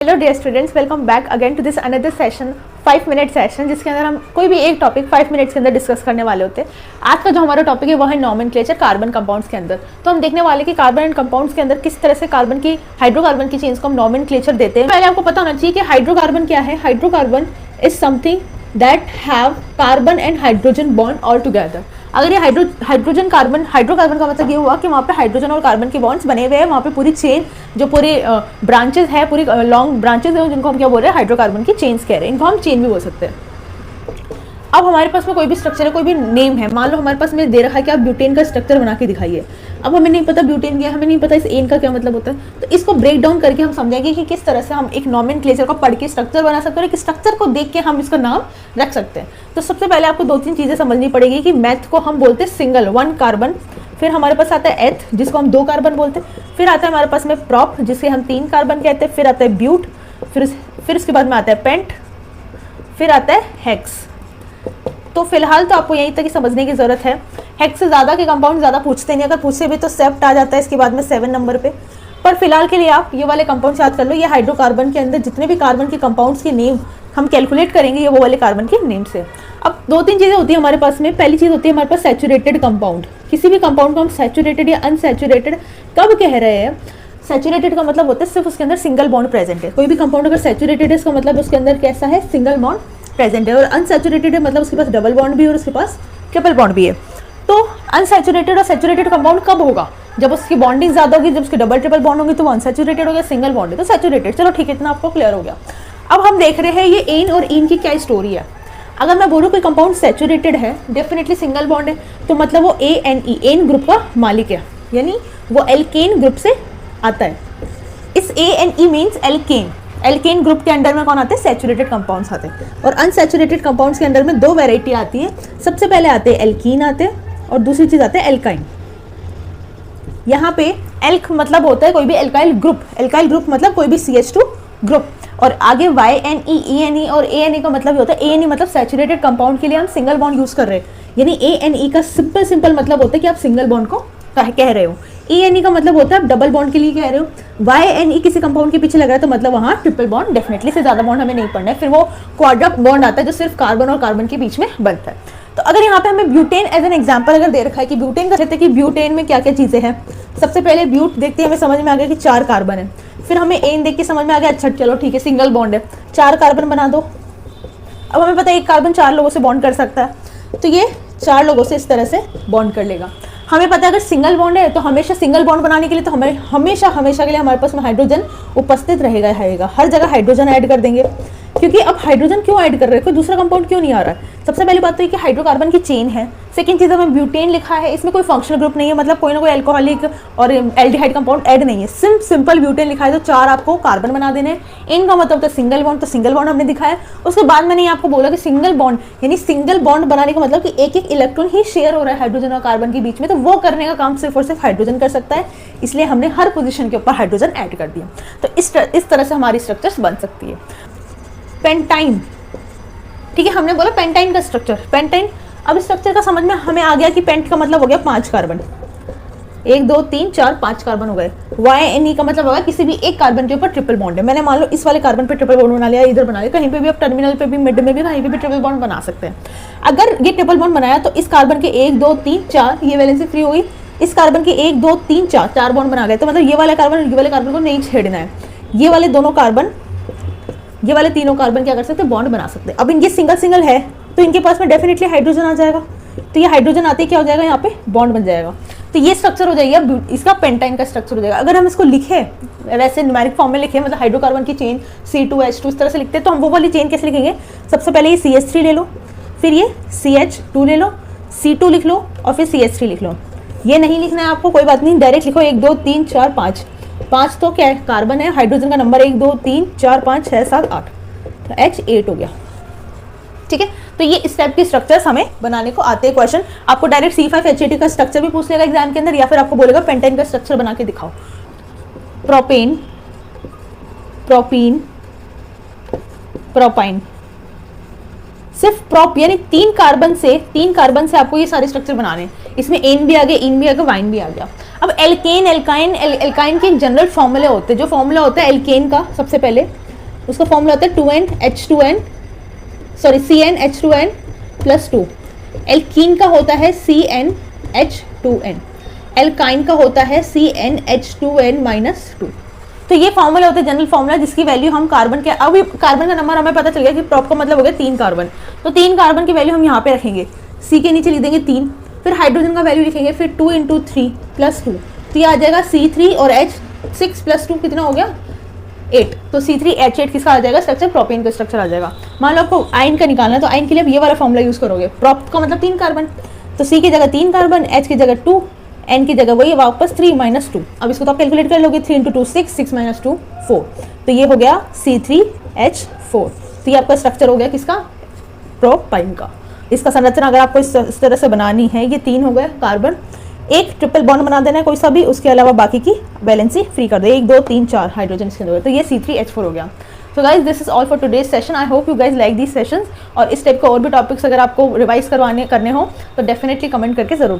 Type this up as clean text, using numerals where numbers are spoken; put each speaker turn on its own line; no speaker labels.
Hello dear students, welcome back again to this another session 5 minute session, जिसके अंदर हम कोई भी एक टॉपिक 5 मिनट्स के अंदर डिस्कस करने वाले होते हैं। आज का जो हमारा टॉपिक है वो है नॉमेनक्लेचर कार्बन कंपाउंड्स के अंदर। तो हम देखने वाले कि कार्बन एंड कंपाउंड्स के अंदर किस तरह से कार्बन की हाइड्रोकार्बन की चेन्स को हम नॉमेनक्लेचर देते हैं। पहले आपको पता होना चाहिए कि हाइड्रोकार्बन क्या है। Hydrocarbon is something that have carbon and hydrogen bond all together. अगर ये हाइड्रोजन कार्बन हाइड्रोकार्बन का मतलब ये हुआ कि वहाँ पे हाइड्रोजन और कार्बन के बॉन्ड्स बने हुए हैं, वहाँ पे पूरी चेन जो पूरी ब्रांचेस है, पूरी लॉन्ग ब्रांचेस है, जिनको हम क्या बोल रहे हैं, हाइड्रोकार्बन की चेन्स कह रहे हैं। इनको हम चेन भी बोल सकते हैं। अब हमारे पास में कोई भी स्ट्रक्चर है, कोई भी नेम है, मान लो हमारे पास में दे रखा है कि आप ब्यूटेन का स्ट्रक्चर बना के दिखाइए। अब हमें नहीं पता ब्यूटेन क्या है, हमें नहीं पता इस एन का क्या मतलब होता है, तो इसको ब्रेक डाउन करके हम समझेंगे कि किस तरह से हम एक नॉमेनक्लेचर को पढ़ के स्ट्रक्चर बना सकते हैं और एक स्ट्रक्चर को देख के हम इसका नाम रख सकते हैं। तो सबसे पहले आपको 2-3 चीजें समझनी पड़ेगी कि मैथ को हम बोलते हैं सिंगल 1 कार्बन, फिर हमारे पास आता है एथ जिसको हम 2 कार्बन बोलते हैं, फिर आता है हमारे पास में प्रॉप जिसे हम 3 कार्बन कहते हैं, फिर आता है ब्यूट, फिर उसके बाद में आता है पेंट, फिर आता है हेक्स। तो फिलहाल तो आपको यहीं तक ही समझने की जरूरत है। हेक्स से ज़्यादा के कंपाउंड ज़्यादा पूछते नहीं, अगर पूछते भी तो सेप्ट आ जाता है इसके बाद में 7 नंबर पे। पर फिलहाल के लिए आप ये वाले कंपाउंड याद कर लो। ये हाइड्रोकार्बन के अंदर जितने भी कार्बन के कंपाउंड्स के नेम हम कैलकुलेट करेंगे ये वो वाले कार्बन के नेम से। अब 2-3 चीज़ें होती है हमारे पास में। पहली चीज़ होती है हमारे पास सैचुरेटेड कंपाउंड। किसी भी कंपाउंड को हम सैचुरेटेड या अनसैचुरेटेड कब कह रहे हैं? सैचुरेटेड का मतलब होता है सिर्फ उसके अंदर सिंगल बॉन्ड प्रेजेंट है। कोई भी कंपाउंड अगर सैचुरेटेड है इसका मतलब उसके अंदर कैसा है, सिंगल बॉन्ड प्रेजेंट है। और अनसैचुरेटेड है मतलब उसके पास डबल बॉन्ड भी है और उसके पास ट्रिपल बॉन्ड भी है। तो अनसैचुरेटेड और सैचुरेटेड कंपाउंड कब होगा? जब उसकी बॉन्डिंग ज्यादा होगी, जब उसके डबल ट्रिपल बॉन्ड होंगे तो वो अनसैचुरेटेड हो गया, सिंगल बॉन्ड है तो सैचुरेटेड। चलो ठीक है, इतना आपको क्लियर हो गया। अब हम देख रहे हैं ये एन और इन की क्या स्टोरी है। अगर मैं बोलूँ कोई कंपाउंड सैचुरेटेड है, डेफिनेटली सिंगल बॉन्ड है, तो मतलब वो ANE एन ग्रुप का मालिक है, यानी वो एल्केन ग्रुप से आता है। इस ANE means alkane. Alkane group के अंडर में कौन आते हैं? सैचुरेटेड कंपाउंड्स आते हैं। और अनसैचुरेटेड कंपाउंड्स के अंदर में 2 वैरायटी आती है। सबसे पहले आते हैं एल्कीन आते हैं और दूसरी चीज आते हैं एल्काइन। यहाँ पे एल्क मतलब होता है कोई भी एल्काइल ग्रुप। एल्काइल ग्रुप मतलब कोई भी CH2 ग्रुप। और आगे YNE ENE और ANE का मतलब होता है, ANE मतलब सैचुरेटेड कंपाउंड के लिए हम सिंगल बॉन्ड यूज कर रहे हैं, यानी ANE का सिंपल मतलब होता है कि आप सिंगल बॉन्ड को कह रहे हो। ENE का मतलब होता है आप डबल बॉन्ड के लिए कह रहे हो। YNE किसी कंपाउंड के पीछे लग रहा है तो मतलब वहाँ ट्रिपल बॉन्ड, डेफिनेटली से ज्यादा बॉन्ड हमें नहीं पढ़ना है। फिर वो क्वाड्रप बॉन्ड आता है जो सिर्फ कार्बन और कार्बन के बीच में बनता है। तो अगर यहाँ पे हमें ब्यूटेन एज एन एग्जाम्पल अगर दे रखा है कि ब्यूटेन का कहते हैं कि ब्यूटेन में क्या क्या चीजें हैं। सबसे पहले ब्यूट देखते हैं, हमें समझ में आ गया कि 4 कार्बन है। फिर हमें एन देख के समझ में आ गया, अच्छा चलो ठीक है सिंगल बॉन्ड है, 4 कार्बन बना दो। अब हमें पता है 1 कार्बन 4 लोगों से बॉन्ड कर सकता है, तो ये 4 लोगों से इस तरह से बॉन्ड कर लेगा। हमें पता है अगर सिंगल बॉन्ड है तो हमेशा सिंगल बॉन्ड बनाने के लिए तो हमें हमेशा के लिए हमारे पास में हाइड्रोजन उपस्थित रहेगा। हर जगह हाइड्रोजन ऐड कर देंगे, क्योंकि अब हाइड्रोजन क्यों ऐड कर रहे हैं, कोई दूसरा कंपाउंड क्यों नहीं आ रहा है। सबसे पहली बात तो ये कि हाइड्रोकार्बन की चेन है। सेकंड चीज हमें ब्यूटेन लिखा है, इसमें कोई फंक्शनल ग्रुप नहीं है, मतलब कोई ना कोई अल्कोहलिक और एल्डिहाइड कंपाउंड ऐड नहीं है, सिंपल ब्यूटेन लिखा है। तो 4 आपको कार्बन बना देने। इनका मतलब होता है सिंगल बॉन्ड, तो सिंगल बॉन्ड हमने दिखाया। उसके बाद मैंने आपको बोला कि सिंगल बॉन्ड यानी सिंगल बॉन्ड बनाने का मतलब कि एक इलेक्ट्रॉन ही शेयर हो रहा है हाइड्रोजन और कार्बन के बीच में, तो वो करने का काम सिर्फ और सिर्फ हाइड्रोजन कर सकता है। इसलिए हमने हर पोजीशन के ऊपर हाइड्रोजन ऐड कर दिया। तो इस तरह से हमारी स्ट्रक्चर्स बन सकती है। पेंटाइन, ठीक है, हमने बोला पेंटाइन का स्ट्रक्चर। पेंटाइन, अब इस स्ट्रक्चर का समझ में हमें आ गया कि पेंट का मतलब हो गया 5 कार्बन, 1 2 3 4 5 कार्बन हो गए। YNE का मतलब होगा किसी भी एक कार्बन के ऊपर ट्रिपल बॉन्ड है। मैंने मान लो इस वाले कार्बन पे ट्रिपल बॉन्ड बना लिया, इधर बना लिया, कहीं पे भी आप टर्मिनल पे भी, मिड में भी, कहीं पे भी ट्रिपल बॉन्ड बना सकते हैं। अगर ये ट्रिपल बॉन्ड बनाया तो इस कार्बन के 1 2 3 4 ये वैलेंसी फ्री हुई, इस कार्बन के 1 2 3 4 बॉन्ड बना गए, तो मतलब ये वाले कार्बन को नहीं छेड़ना है। ये वाले दोनों कार्बन, ये वाले तीनों कार्बन क्या कर सकते हैं, बॉन्ड बना सकते हैं। अब इनके सिंगल है तो इनके पास में डेफिनेटली हाइड्रोजन आ जाएगा, तो ये हाइड्रोजन आते ही क्या हो जाएगा, यहाँ पे बॉन्ड बन जाएगा। तो ये स्ट्रक्चर हो जाएगा, इसका पेंटाइन का स्ट्रक्चर हो जाएगा। अगर हम इसको लिखे वैसे न्यूमेरिक फॉर्म में लिखे, मतलब हाइड्रोकार्बन की चेन C2H2 इस तरह से लिखते हैं, तो हम वो वाली चेन कैसे लिखेंगे? सबसे पहले ये CH3 ले लो, फिर ये CH2 ले लो, C2 लिख लो और फिर CH3 लिख लो। ये नहीं लिखना है आपको, कोई बात नहीं, डायरेक्ट लिखो 1 2 3 4 5। 5 तो क्या है, कार्बन है, हाइड्रोजन का नंबर 1 2 3 4 5 6 7 8, तो H8 हो गया। ठीक है, तो ये इस टाइप के स्ट्रक्चर्स हमें बनाने को आते हैं। क्वेश्चन आपको डायरेक्ट C5H18 का स्ट्रक्चर भी पूछ लेगा एग्जाम के अंदर, या फिर आपको बोलेगा पेंटाइन का स्ट्रक्चर बना के दिखाओ। प्रोपेन, प्रोपीन, प्रोपाइन, सिर्फ प्रोप यानी 3 कार्बन से आपको ये सारे स्ट्रक्चर बनाने हैं। इसमें एन भी आ गया, इन भी आ गया, वाइन भी आ गया। अब एल्केन, एल्काइन के जनरल फॉर्मूले होते हैं। जो फॉर्मूला होता है एल्केन का, सबसे पहले उसका फॉर्मूला होता है 2NH2N, sorry CnH2n plus 2। Alkene का होता है CnH2n, एल्काइन का होता है CnH2n माइनस 2। तो ये फॉर्मूला होता है जनरल फॉर्मूला, जिसकी वैल्यू हम कार्बन के, अब कार्बन का नंबर हमें पता चल गया कि प्रॉप का मतलब हो गया 3 कार्बन, तो 3 कार्बन की वैल्यू हम यहाँ पे रखेंगे, C के नीचे लिख देंगे 3, फिर हाइड्रोजन का वैल्यू लिखेंगे, फिर 2 × 3 प्लस 2, तो ये आ जाएगा C3 और H, 6 प्लस 2 कितना हो गया 8, तो C3H8 किसका आ जाएगा स्ट्रक्चर, प्रोपेन का स्ट्रक्चर आ जाएगा। मान लो आपको आयन का निकालना है, तो आयन के लिए आप ये वाला फॉर्मूला यूज करोगे, प्रॉप का मतलब 3 कार्बन, तो C की जगह 3 कार्बन, H की जगह 2, N की जगह वही वापस 3 माइनस 2। अब इसको तो आप कैलकुलेट कर लोगे, 3 × 2 6, 6 माइनस 2 4, तो ये हो गया C3H4। तो ये आपका स्ट्रक्चर हो गया किसका, प्रोपाइन का। इसका संरचना अगर आपको इस तरह से बनानी है, ये 3 हो गए कार्बन, एक ट्रिपल बॉन्ड बना देना है कोई सा भी, उसके अलावा बाकी की वैलेंसी फ्री कर दे, 1 2 3 4 हाइड्रोजन इसके अंदर, तो ये C3H4 हो गया। So guys, this is all for today's session. I hope you guys like these sessions, और इस टाइप के और भी टॉपिक्स अगर आपको रिवाइज करने हो तो डेफिनेटली कमेंट करके जरूर